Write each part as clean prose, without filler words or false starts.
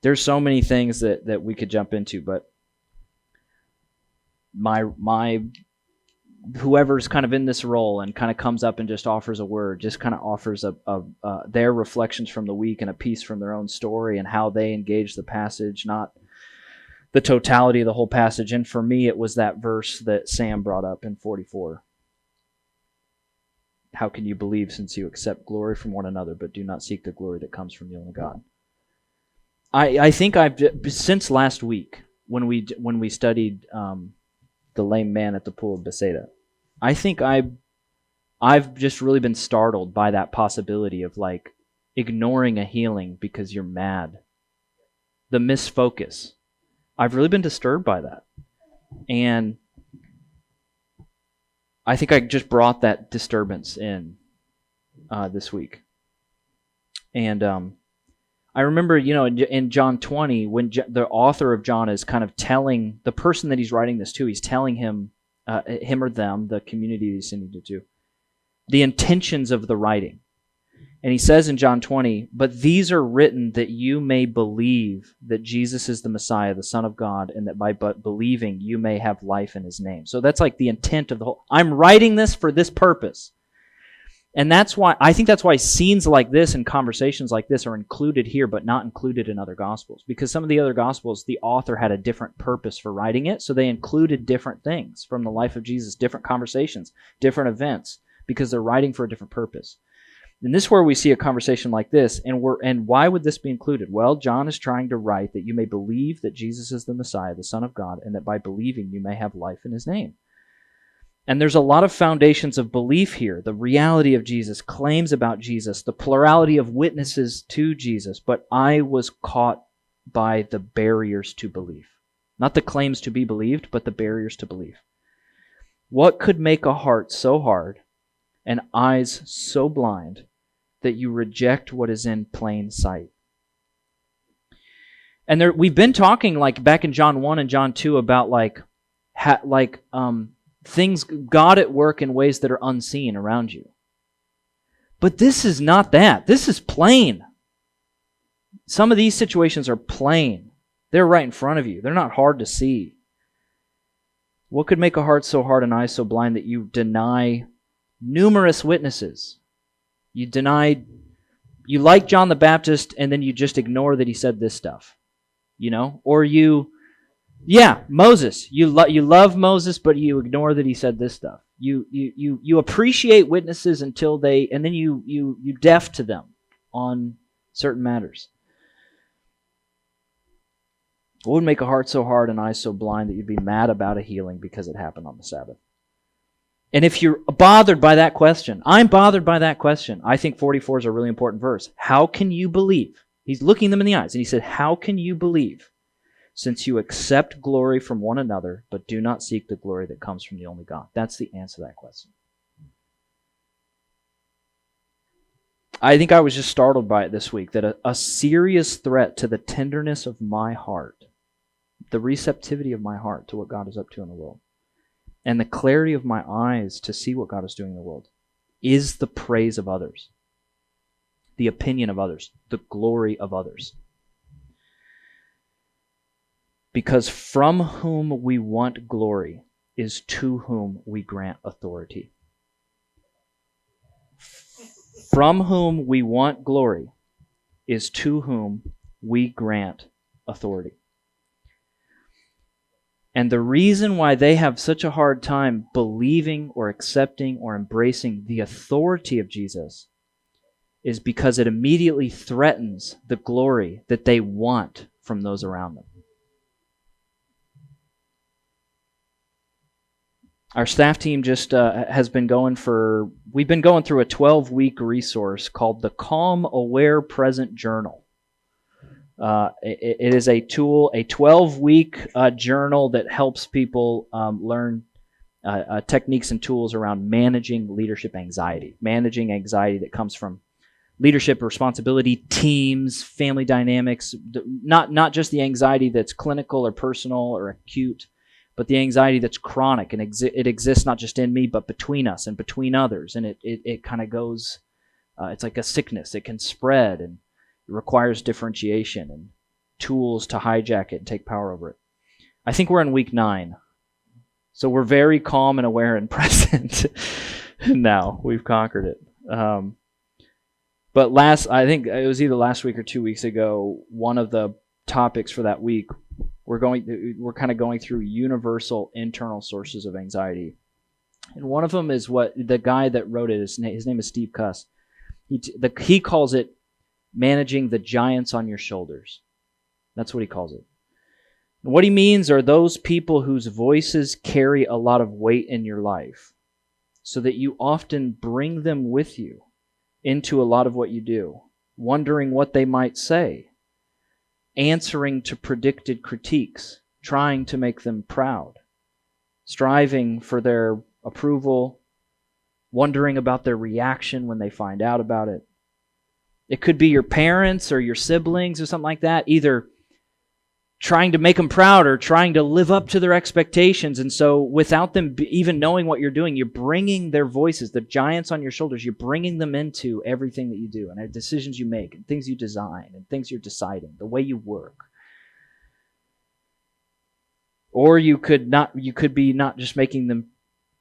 there's so many things that we could jump into, but my whoever's kind of in this role and kind of comes up and just offers a word, just kind of offers their reflections from the week and a piece from their own story and how they engage the passage, not the totality of the whole passage. And for me, it was that verse that Sam brought up in 44. How can you believe since you accept glory from one another, but do not seek the glory that comes from the only God? I think since last week when we studied the lame man at the pool of Bethesda, I think I've just really been startled by that possibility of like ignoring a healing because you're mad. The misfocus. I've really been disturbed by that. And I think I just brought that disturbance in this week. And I remember, in John 20, when the author of John is kind of telling the person that he's writing this to, he's telling him or them, the community he's sending it to, the intentions of the writing. And he says in John 20, "But these are written that you may believe that Jesus is the Messiah, the Son of God, and that by believing you may have life in his name." So that's like the intent of the whole. I'm writing this for this purpose. And that's why scenes like this and conversations like this are included here, but not included in other Gospels. Because some of the other Gospels, the author had a different purpose for writing it, so they included different things from the life of Jesus, different conversations, different events, because they're writing for a different purpose. And this is where we see a conversation like this, and why would this be included? Well, John is trying to write that you may believe that Jesus is the Messiah, the Son of God, and that by believing you may have life in his name. And there's a lot of foundations of belief here. The reality of Jesus, claims about Jesus, the plurality of witnesses to Jesus. But I was caught by the barriers to belief. Not the claims to be believed, but the barriers to belief. What could make a heart so hard and eyes so blind that you reject what is in plain sight? And we've been talking like back in John 1 and John 2 about things, God at work in ways that are unseen around you. But this is not that. This is plain. Some of these situations are plain. They're right in front of you. They're not hard to see. What could make a heart so hard and eyes so blind that you deny numerous witnesses? You like John the Baptist and then you just ignore that he said this stuff. Or Moses. You love Moses, but you ignore that he said this stuff. You appreciate witnesses and then you deaf to them on certain matters. What would make a heart so hard and eyes so blind that you'd be mad about a healing because it happened on the Sabbath? And if you're bothered by that question, I'm bothered by that question. I think 44 is a really important verse. How can you believe? He's looking them in the eyes, and he said, "How can you believe? Since you accept glory from one another, but do not seek the glory that comes from the only God." That's the answer to that question. I think I was just startled by it this week, that a serious threat to the tenderness of my heart, the receptivity of my heart to what God is up to in the world, and the clarity of my eyes to see what God is doing in the world, is the praise of others, the opinion of others, the glory of others. Because from whom we want glory is to whom we grant authority. From whom we want glory is to whom we grant authority. And the reason why they have such a hard time believing or accepting or embracing the authority of Jesus is because it immediately threatens the glory that they want from those around them. Our staff team just has been we've been going through a 12-week resource called the Calm, Aware, Present Journal. It is a tool, a 12-week journal that helps people learn techniques and tools around managing leadership anxiety. Managing anxiety that comes from leadership responsibility, teams, family dynamics, not just the anxiety that's clinical or personal or acute, but the anxiety that's chronic, and it exists not just in me, but between us and between others. And it kind of goes, it's like a sickness. It can spread, and it requires differentiation. tools to hijack it and take power over it. I think we're in week 9. So we're very calm and aware and present now. We've conquered it. But I think it was either last week or 2 weeks ago, one of the topics for that week, we're kind of going through universal internal sources of anxiety. And one of them is what the guy that wrote it, his name is Steve Cuss. He calls it managing the giants on your shoulders. That's what he calls it. And what he means are those people whose voices carry a lot of weight in your life, so that you often bring them with you into a lot of what you do, wondering what they might say, answering to predicted critiques, trying to make them proud, striving for their approval, wondering about their reaction when they find out about it. It could be your parents or your siblings or something like that, either trying to make them proud or trying to live up to their expectations. And so without them even knowing what you're doing, you're bringing their voices, the giants on your shoulders, you're bringing them into everything that you do and the decisions you make and things you design and things you're deciding, the way you work. Or you could be not just making them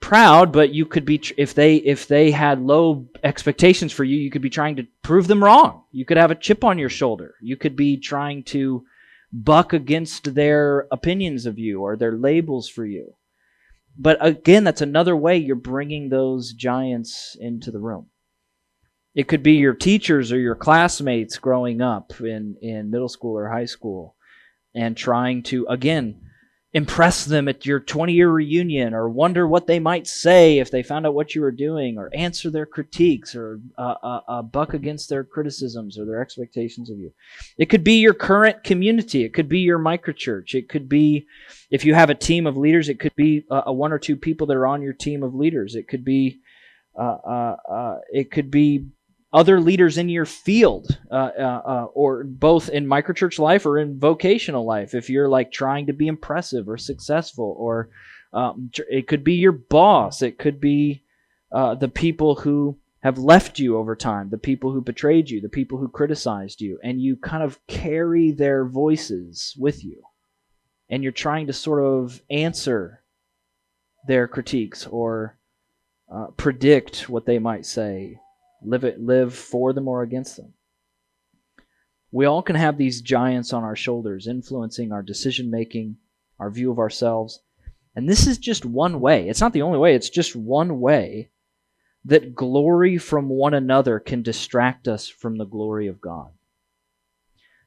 proud, but you could be, if they had low expectations for you, you could be trying to prove them wrong. You could have a chip on your shoulder. You could be trying to buck against their opinions of you or their labels for you. But again, that's another way you're bringing those giants into the room. It could be your teachers or your classmates growing up in middle school or high school and trying to, again, impress them at your 20-year reunion, or wonder what they might say if they found out what you were doing, or answer their critiques, or buck against their criticisms or their expectations of you. It could be your current community. It could be your microchurch. It could be, if you have a team of leaders, it could be one or two people that are on your team of leaders. It could be other leaders in your field, or both in microchurch life or in vocational life. If you're like trying to be impressive or successful, or it could be your boss. It could be the people who have left you over time, the people who betrayed you, the people who criticized you, and you kind of carry their voices with you. And you're trying to sort of answer their critiques or predict what they might say. Live for them or against them. We all can have these giants on our shoulders, influencing our decision-making, our view of ourselves. And this is just one way. It's not the only way. It's just one way that glory from one another can distract us from the glory of God.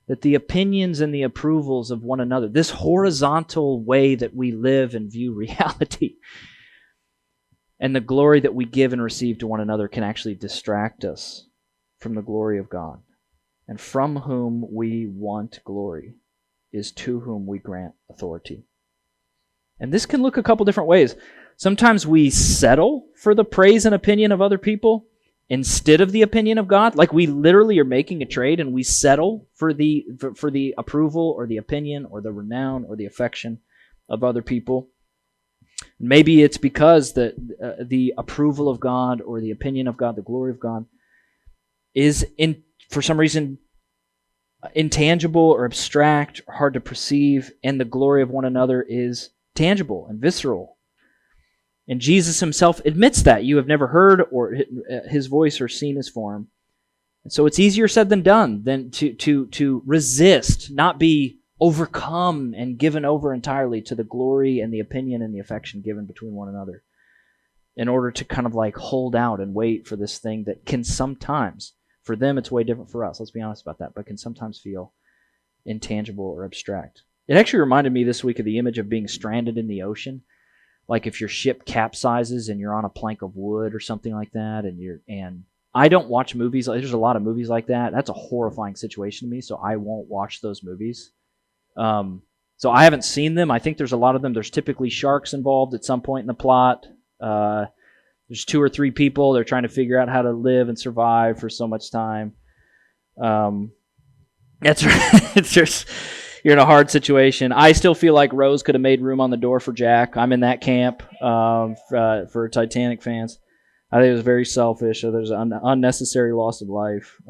That the opinions and the approvals of one another, this horizontal way that we live and view reality, and the glory that we give and receive to one another, can actually distract us from the glory of God. And from whom we want glory is to whom we grant authority. And this can look a couple different ways. Sometimes we settle for the praise and opinion of other people instead of the opinion of God. Like we literally are making a trade and we settle for the approval or the opinion or the renown or the affection of other people. Maybe it's because the approval of God or the opinion of God, the glory of God, is for some reason intangible or abstract or hard to perceive, and the glory of one another is tangible and visceral. And Jesus himself admits that. You have never heard or his voice or seen his form. And so it's easier said than done than to resist, not be overcome and given over entirely to the glory and the opinion and the affection given between one another, in order to kind of like hold out and wait for this thing that can sometimes, for them it's way different for us, let's be honest about that, but can sometimes feel intangible or abstract. It actually reminded me this week of the image of being stranded in the ocean. Like if your ship capsizes and you're on a plank of wood or something like that, and I don't watch movies. There's a lot of movies like that. That's a horrifying situation to me, so I won't watch those movies. So I haven't seen them. I think there's a lot of them. There's typically sharks involved at some point in the plot. There's 2 or 3 people. They're trying to figure out how to live and survive for so much time. That's right. It's just, you're in a hard situation. I still feel like Rose could have made room on the door for Jack. I'm in that camp for Titanic fans. I think it was very selfish. So there's an unnecessary loss of life.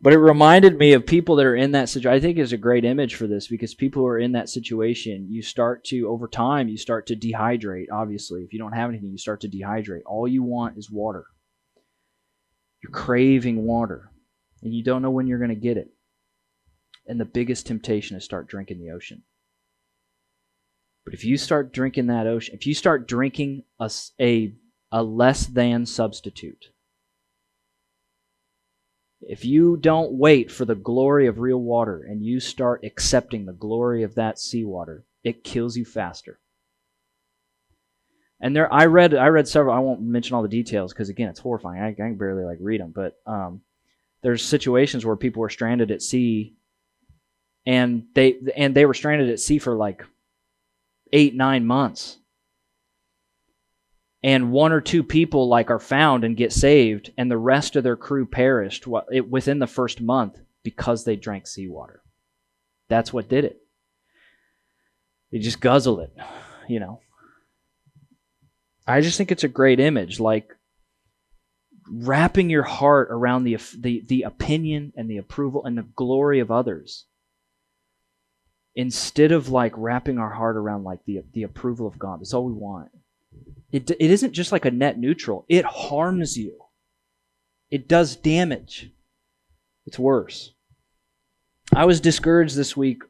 But it reminded me of people that are in that situation. I think is a great image for this, because people who are in that situation, you start to, over time, you start to dehydrate, obviously. If you don't have anything, you start to dehydrate. All you want is water. You're craving water, and you don't know when you're going to get it. And the biggest temptation is start drinking the ocean. But if you start drinking that ocean, if you start drinking a less than substitute, if you don't wait for the glory of real water and you start accepting the glory of that seawater, it kills you faster. And there, I read several. I won't mention all the details because again, it's horrifying. I can barely read them. But there's situations where people were stranded at sea, and they were stranded at sea for 8-9 months. And 1 or 2 people are found and get saved, and the rest of their crew perished within the first month because they drank seawater. That's what did it. They just guzzled it, I just think it's a great image, wrapping your heart around the opinion and the approval and the glory of others, instead of wrapping our heart around the approval of God. That's all we want. It isn't just a net neutral. It harms you. It does damage. It's worse. I was discouraged this week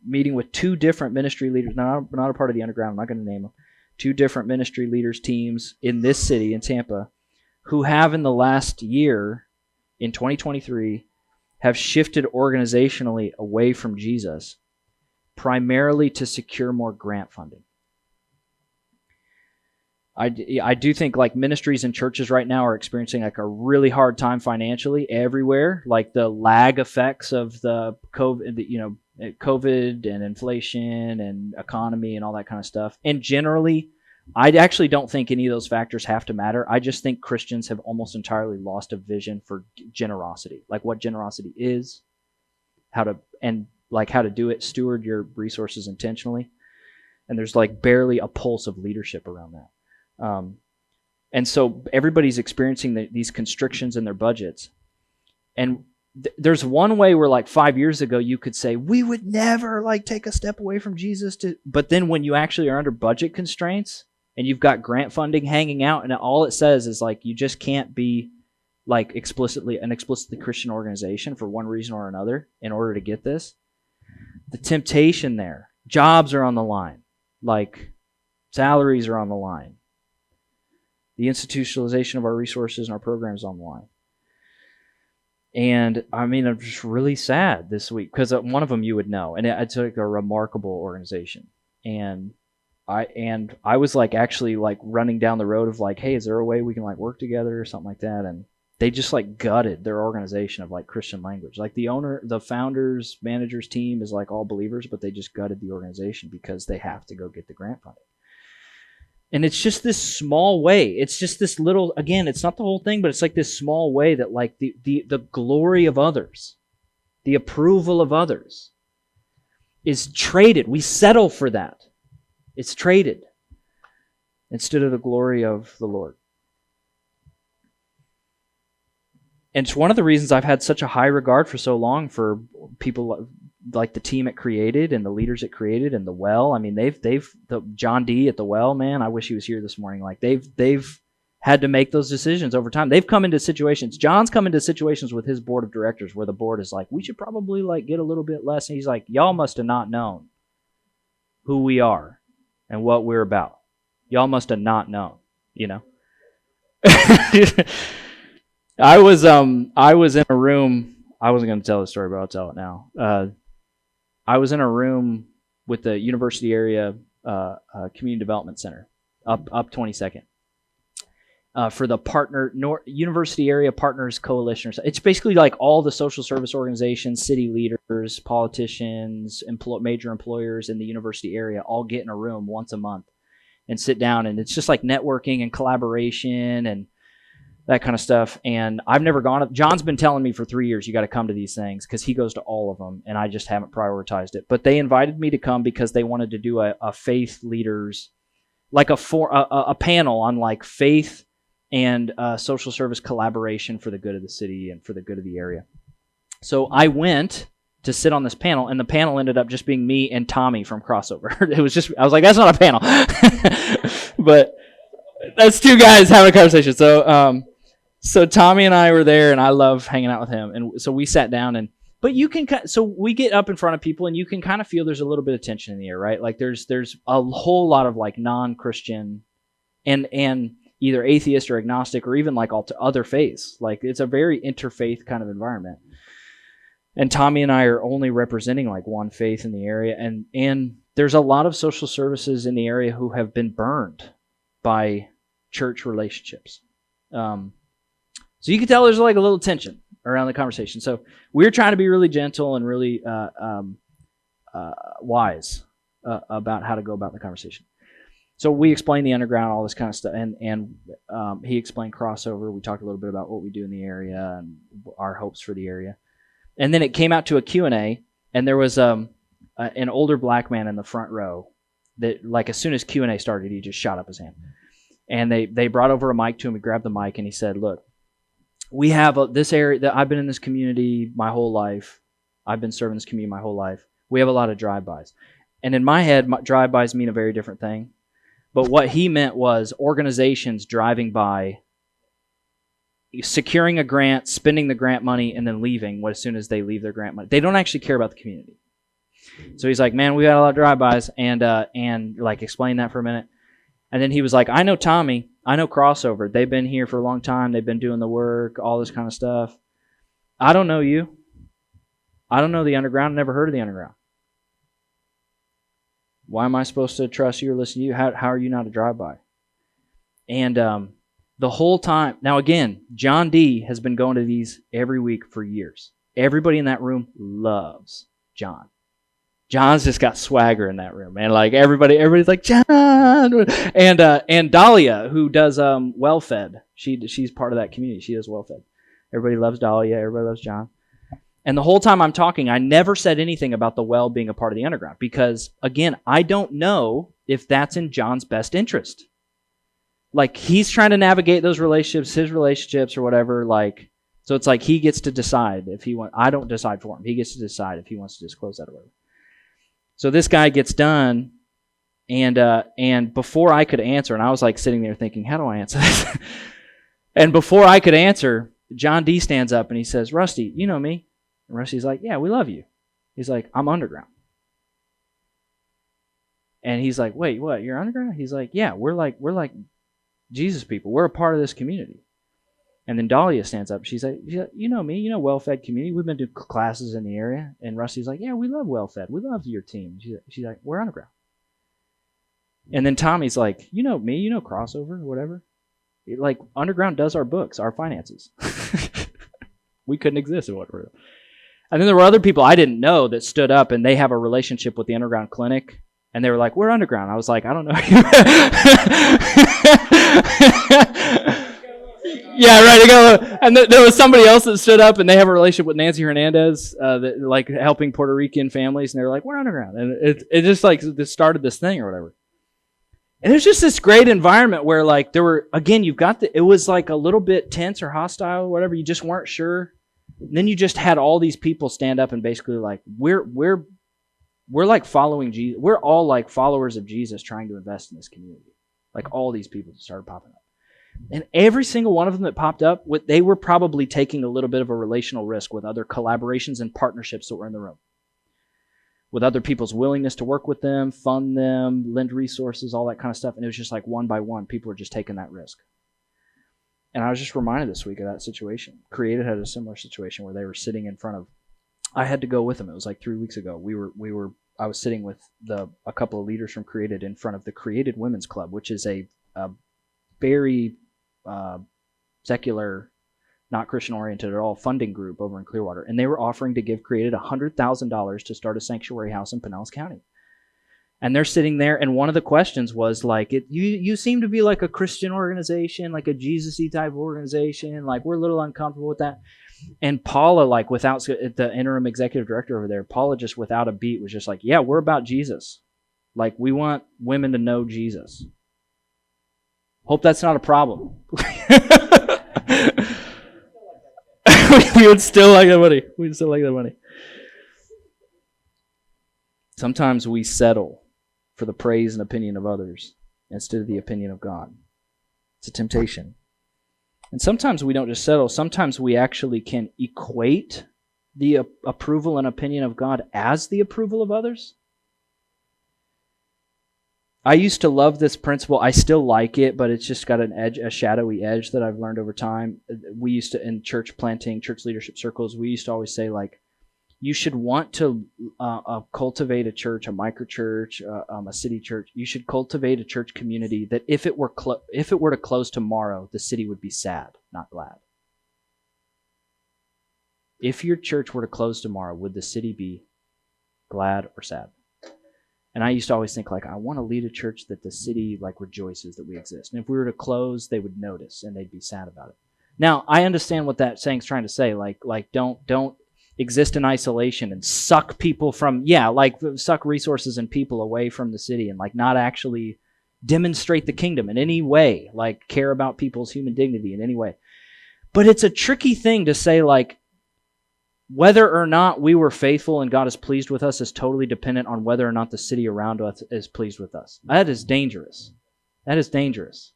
meeting with 2 different ministry leaders. Not a part of the underground. I'm not going to name them. 2 different ministry leaders teams in this city, in Tampa, who have in the last year, in 2023, have shifted organizationally away from Jesus, primarily to secure more grant funding. I do think ministries and churches right now are experiencing a really hard time financially everywhere. The lag effects of the COVID and inflation and economy and all that kind of stuff. And generally, I actually don't think any of those factors have to matter. I just think Christians have almost entirely lost a vision for generosity, what generosity is, how to do it, steward your resources intentionally. And there's barely a pulse of leadership around that. And so everybody's experiencing these constrictions in their budgets. And there's one way where 5 years ago you could say, we would never take a step away from Jesus. But then when you actually are under budget constraints and you've got grant funding hanging out and all it says is you just can't be explicitly Christian organization for one reason or another in order to get this. The temptation there, jobs are on the line, salaries are on the line. The institutionalization of our resources and our programs on the line. And I'm just really sad this week because one of them you would know, and it's a remarkable organization. And I was actually running down the road of hey, is there a way we can work together or something like that? And they just gutted their organization of Christian language. The founders, managers team is all believers, but they just gutted the organization because they have to go get the grant funding. And it's just this small way. It's just this little, again, it's not the whole thing, but it's this small way that the glory of others, the approval of others is traded. We settle for that. It's traded instead of the glory of the Lord. And it's one of the reasons I've had such a high regard for so long for people like the team at Created and the leaders at Created and the Well. The John D at the Well, man, I wish he was here this morning. They've had to make those decisions over time. They've come into situations. John's come into situations with his board of directors where the board is we should probably get a little bit less. And he's y'all must have not known who we are and what we're about. Y'all must have not known, I was in a room. I wasn't going to tell the story, but I'll tell it now. I was in a room with the university area community development center up 22nd for the University Area Partners Coalition. It's basically all the social service organizations, city leaders, politicians, major employers in the university area all get in a room once a month and sit down, and it's just networking and collaboration and that kind of stuff. And I've never gone. John's been telling me for 3 years, you got to come to these things because he goes to all of them, and I just haven't prioritized it. But they invited me to come because they wanted to do a faith leaders, a panel on faith and social service collaboration for the good of the city and for the good of the area. So I went to sit on this panel, and the panel ended up just being me and Tommy from Crossover. It was just, I was like, that's not a panel. But that's two guys having a conversation. So Tommy and I were there, and I love hanging out with him. And so we sat down, but you can, so we get up in front of people, and you can kind of feel there's a little bit of tension in the air, right? Like there's a whole lot of like non-Christian and either atheist or agnostic or even like all to other faiths. Like it's a very interfaith kind of environment. And Tommy and I are only representing like one faith in the area. And there's a lot of social services in the area who have been burned by church relationships. So you can tell there's like a little tension around the conversation. So we're trying to be really gentle and really wise about how to go about the conversation. So we explained the underground, all this kind of stuff, and he explained Crossover. We talked a little bit about what we do in the area and our hopes for the area. And then it came out to a Q&A, and there was an older black man in the front row that, like, as soon as Q&A started, he just shot up his hand. And they brought over a mic to him. He grabbed the mic, and he said, look, we have this area that I've been in this community my whole life. I've been serving this community my whole life. We have a lot of drive-bys. And in my head, drive-bys mean a very different thing. But what he meant was organizations driving by, securing a grant, spending the grant money, and then leaving as soon as they leave their grant money. They don't actually care about the community. So he's like, man, we got a lot of drive-bys, and like explain that for a minute. And then he was like, I know Tommy. I know Crossover. They've been here for a long time. They've been doing the work, all this kind of stuff. I don't know you. I don't know the underground. Never heard of the underground. Why am I supposed to trust you or listen to you? How are you not a drive-by? And the whole time, now again, John D. has been going to these every week for years. Everybody in that room loves John. John's just got swagger in that room, man. Like everybody's like, John. And Dahlia, who does Well Fed, she's part of that community. She does Well Fed. Everybody loves Dahlia. Everybody loves John. And the whole time I'm talking, I never said anything about the well being a part of the underground because, again, I don't know if that's in John's best interest. Like, he's trying to navigate those relationships, his relationships or whatever. Like, so it's like he gets to decide if he wants. I don't decide for him. He gets to decide if he wants to disclose that or whatever. So this guy gets done, and before I could answer, and I was like sitting there thinking, how do I answer this? And before I could answer, John D. stands up and he says, Rusty, you know me. And Rusty's like, yeah, we love you. He's like, I'm underground. And he's like, wait, what? You're underground? He's like, yeah, we're like Jesus people. We're a part of this community. And then Dahlia stands up. She's like, you know me. You know Well-Fed community. We've been to classes in the area. And Rusty's like, yeah, we love Well-Fed. We love your team. She's like, we're underground. And then Tommy's like, you know me. You know Crossover or whatever. Like, underground does our books, our finances. We couldn't exist in whatever. And then there were other people I didn't know that stood up, and they have a relationship with the underground clinic. And they were like, we're underground. I was like, I don't know. Yeah, right. And there was somebody else that stood up, and they have a relationship with Nancy Hernandez, that, like, helping Puerto Rican families. And they were like, we're underground. And it just, like, this started this thing or whatever. And it was just this great environment where, like, there were, again, it was like a little bit tense or hostile or whatever. You just weren't sure. And then you just had all these people stand up and basically like, we're like following Jesus. We're all like followers of Jesus trying to invest in this community. Like all these people just started popping up. And every single one of them that popped up, they were probably taking a little bit of a relational risk with other collaborations and partnerships that were in the room. With other people's willingness to work with them, fund them, lend resources, all that kind of stuff. And it was just like one by one, people were just taking that risk. And I was just reminded this week of that situation. Created had a similar situation where they were sitting in front of, I had to go with them. It was like 3 weeks ago. I was sitting with a couple of leaders from Created in front of the Created Women's Club, which is a very secular, not Christian-oriented at all, funding group over in Clearwater. And they were offering to give Created $100,000 to start a sanctuary house in Pinellas County. And they're sitting there, and one of the questions was like, you seem to be like a Christian organization, like a Jesus-y type organization. Like, we're a little uncomfortable with that. And Paula, like, without the interim executive director over there, Paula just without a beat was just like, yeah, we're about Jesus. Like, we want women to know Jesus. Hope that's not a problem. we would still like that money. We'd still like that money. Sometimes we settle for the praise and opinion of others instead of the opinion of God. It's a temptation. And sometimes we don't just settle. Sometimes we actually can equate the approval and opinion of God as the approval of others. I used to love this principle. I still like it, but it's just got an edge, a shadowy edge that I've learned over time. We used to, in church planting, church leadership circles, we used to always say, like, you should want to cultivate a church, a microchurch, a city church. You should cultivate a church community that if it were to close tomorrow, the city would be sad, not glad. If your church were to close tomorrow, would the city be glad or sad? And I used to always think, like, I want to lead a church that the city, like, rejoices that we exist. And if we were to close, they would notice and they'd be sad about it. Now, I understand what that saying's trying to say. Like don't exist in isolation and suck people from, suck resources and people away from the city and, like, not actually demonstrate the kingdom in any way, like, care about people's human dignity in any way. But it's a tricky thing to say, like, whether or not we were faithful and God is pleased with us is totally dependent on whether or not the city around us is pleased with us. That is dangerous. That is dangerous.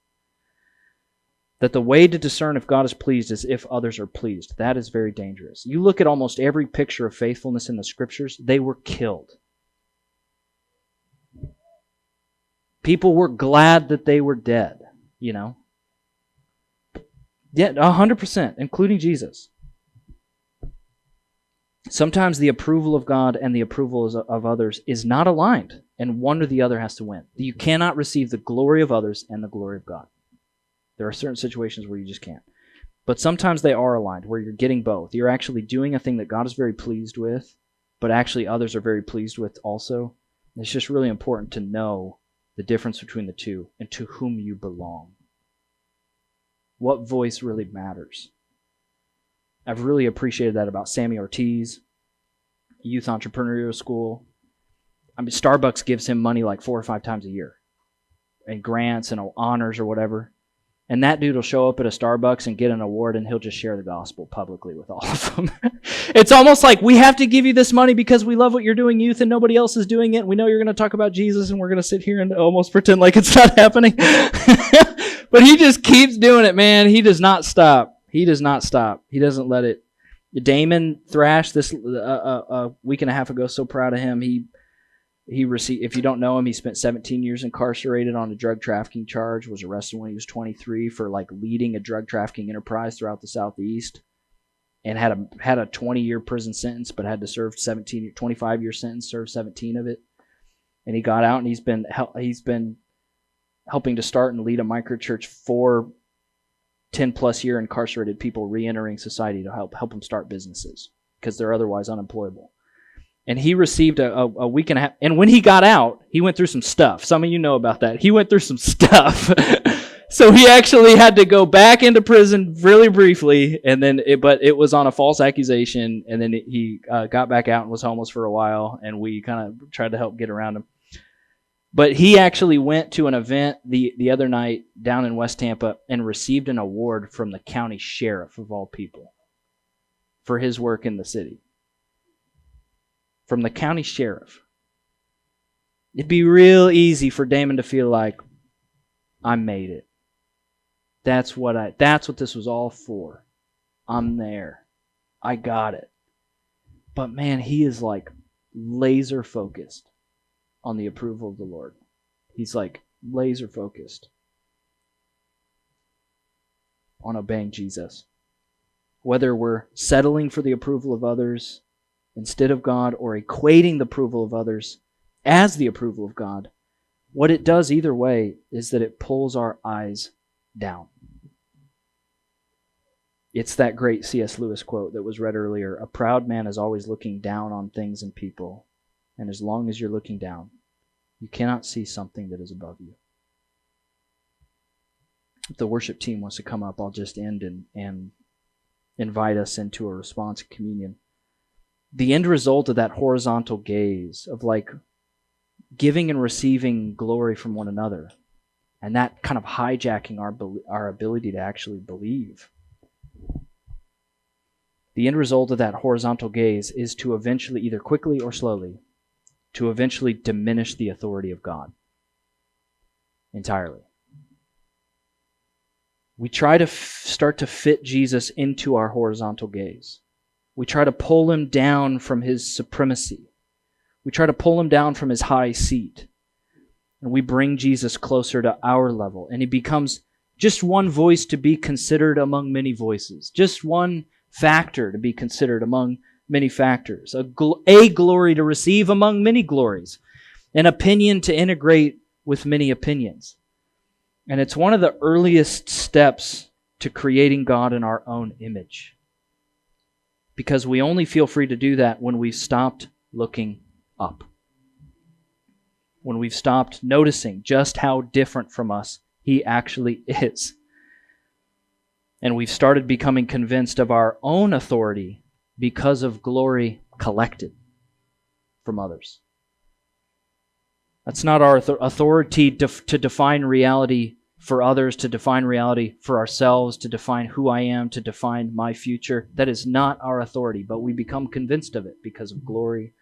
That the way to discern if God is pleased is if others are pleased. That is very dangerous. You look at almost every picture of faithfulness in the Scriptures, they were killed. People were glad that they were dead, you know. Yeah, 100%, including Jesus. Sometimes the approval of God and the approval of others is not aligned, and one or the other has to win. You cannot receive the glory of others and the glory of God. There are certain situations where you just can't. But sometimes they are aligned, where you're getting both. You're actually doing a thing that God is very pleased with, but actually others are very pleased with also. It's just really important to know the difference between the two and to whom you belong. What voice really matters? I've really appreciated that about Sammy Ortiz, Youth Entrepreneurial School. I mean, Starbucks gives him money like 4 or 5 times a year, and grants and honors or whatever. And that dude will show up at a Starbucks and get an award, and he'll just share the gospel publicly with all of them. It's almost like, we have to give you this money because we love what you're doing, youth, and nobody else is doing it. We know you're going to talk about Jesus, and we're going to sit here and almost pretend like it's not happening. But he just keeps doing it, man. He does not stop. He does not stop. He doesn't let it. Damon Thrash, this a week and a half ago, so proud of him. He received, if you don't know him, he spent 17 years incarcerated on a drug trafficking charge, was arrested when he was 23 for, like, leading a drug trafficking enterprise throughout the Southeast, and had a 20-year prison sentence, but had to serve 25-year sentence, served 17 of it. And he got out, and he's been helping to start and lead a microchurch for 10-plus year incarcerated people re-entering society to help them start businesses because they're otherwise unemployable. And he received a week and a half. And when he got out, he went through some stuff. Some of you know about that. He went through some stuff. So he actually had to go back into prison really briefly, but it was on a false accusation. And then he got back out and was homeless for a while, and we kind of tried to help get around him. But he actually went to an event the other night down in West Tampa and received an award from the county sheriff, of all people, for his work in the city. From the county sheriff. It'd be real easy for Damon to feel like, I made it. That's what this was all for. I'm there. I got it. But man, he is like laser focused on the approval of the Lord. He's like laser focused on obeying Jesus. Whether we're settling for the approval of others instead of God, or equating the approval of others as the approval of God, what it does either way is that it pulls our eyes down. It's that great C.S. Lewis quote that was read earlier. A proud man is always looking down on things and people, and as long as you're looking down, you cannot see something that is above you. If the worship team wants to come up, I'll just end and invite us into a response of communion. The end result of that horizontal gaze of, like, giving and receiving glory from one another, and that kind of hijacking our ability to actually believe. The end result of that horizontal gaze is to eventually, either quickly or slowly, to eventually diminish the authority of God entirely. We try to start to fit Jesus into our horizontal gaze. We try to pull him down from his supremacy. We try to pull him down from his high seat. And we bring Jesus closer to our level. And he becomes just one voice to be considered among many voices. Just one factor to be considered among many factors. A glory to receive among many glories. An opinion to integrate with many opinions. And it's one of the earliest steps to creating God in our own image. Because we only feel free to do that when we've stopped looking up. When we've stopped noticing just how different from us he actually is. And we've started becoming convinced of our own authority because of glory collected from others. That's not our authority to define reality for others, to define reality for ourselves, to define who I am, to define my future. That is not our authority, but we become convinced of it because of glory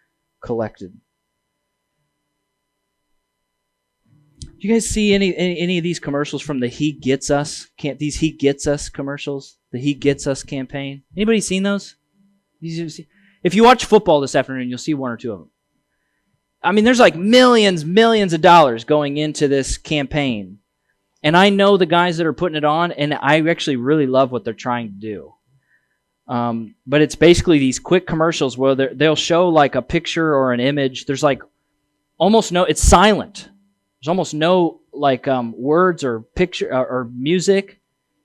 collected. Do you guys see any of these commercials from the He Gets Us? These He Gets Us commercials? The He Gets Us campaign? Anybody seen those? If you watch football this afternoon, you'll see one or two of them. I mean, there's like millions of dollars going into this campaign. And I know the guys that are putting it on, and I actually really love what they're trying to do. But it's basically these quick commercials where they'll show like a picture or an image. There's like almost no, it's silent. There's almost no like words or picture or music.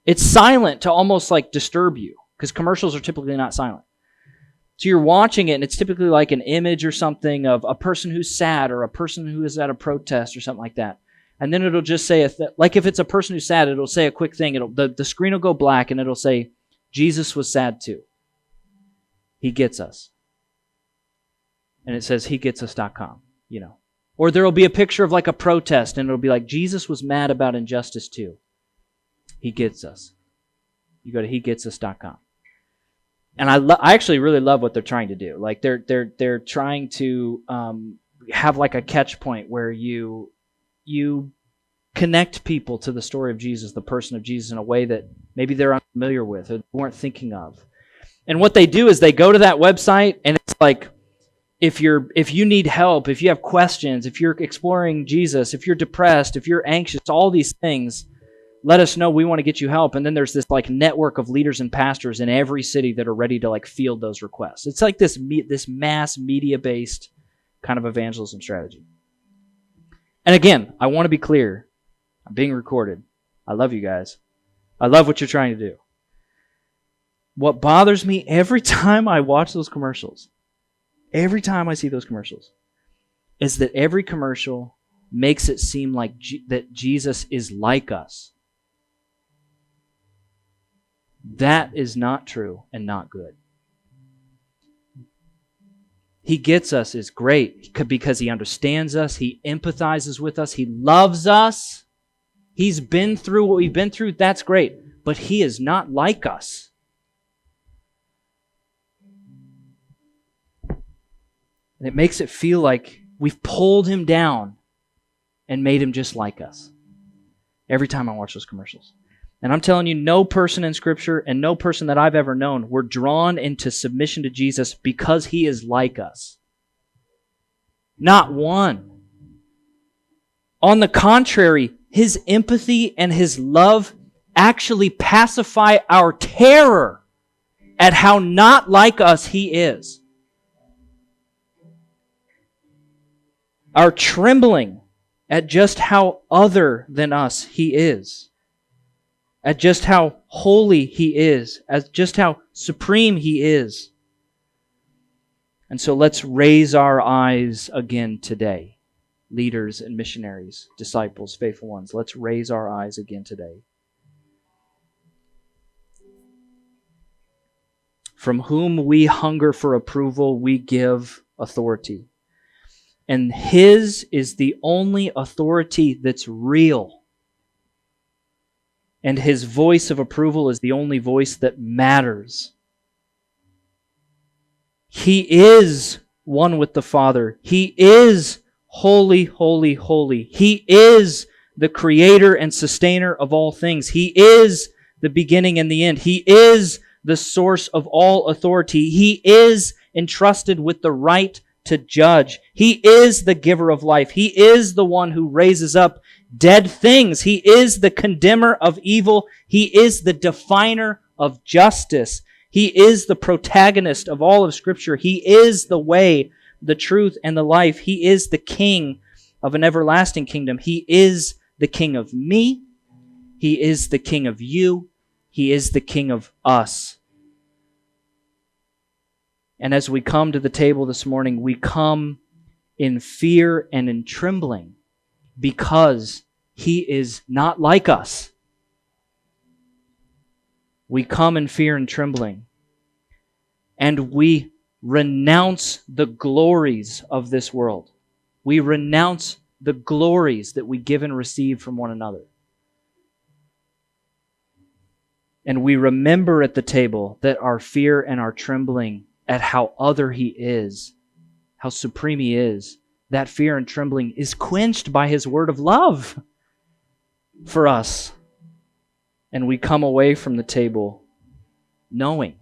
It's silent to almost like disturb you, because commercials are typically not silent. So you're watching it, and it's typically like an image or something of a person who's sad or a person who is at a protest or something like that. And then it'll just say, like if it's a person who's sad, it'll say a quick thing. The screen will go black, and it'll say, Jesus was sad too. He gets us. And it says hegetsus.com, you know. Or there will be a picture of like a protest, and it'll be like, Jesus was mad about injustice too. He gets us. You go to hegetsus.com. And I actually really love what they're trying to do. Like they're trying to have like a catch point where you connect people to the story of Jesus, the person of Jesus, in a way that maybe they're unfamiliar with or weren't thinking of. And what they do is they go to that website, and it's like, if you need help, if you have questions, if you're exploring Jesus, if you're depressed, if you're anxious, all these things, let us know. We want to get you help. And then there's this like network of leaders and pastors in every city that are ready to like field those requests. It's like this mass media-based kind of evangelism strategy. And again, I want to be clear. I'm being recorded. I love you guys. I love what you're trying to do. What bothers me every time I watch those commercials, every time I see those commercials, is that every commercial makes it seem like that Jesus is like us. That is not true and not good. He Gets Us is great because he understands us, he empathizes with us, he loves us. He's been through what we've been through, that's great. But he is not like us. And it makes it feel like we've pulled him down and made him just like us. Every time I watch those commercials. And I'm telling you, no person in Scripture and no person that I've ever known were drawn into submission to Jesus because he is like us. Not one. On the contrary, his empathy and his love actually pacify our terror at how not like us he is. Our trembling at just how other than us he is. At just how holy he is. At just how supreme he is. And so let's raise our eyes again today. Leaders and missionaries, disciples, faithful ones. Let's raise our eyes again today. From whom we hunger for approval, we give authority. And his is the only authority that's real. And his voice of approval is the only voice that matters. He is one with the Father. He is holy, holy, holy. He is the creator and sustainer of all things. He is the beginning and the end. He is the source of all authority. He is entrusted with the right to judge. He is the giver of life. He is the one who raises up dead things. He is the condemner of evil. He is the definer of justice. He is the protagonist of all of Scripture. He is the way, the truth, and the life. He is the King of an everlasting kingdom. He is the King of me. He is the King of you. He is the King of us. And as we come to the table this morning, we come in fear and in trembling because He is not like us. We come in fear and trembling, and we renounce the glories of this world. We renounce the glories that we give and receive from one another. And we remember at the table that our fear and our trembling at how other He is, how supreme He is, that fear and trembling is quenched by His word of love for us. And we come away from the table knowing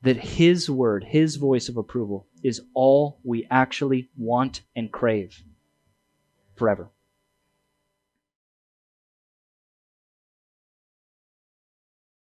that His word, His voice of approval is all we actually want and crave forever.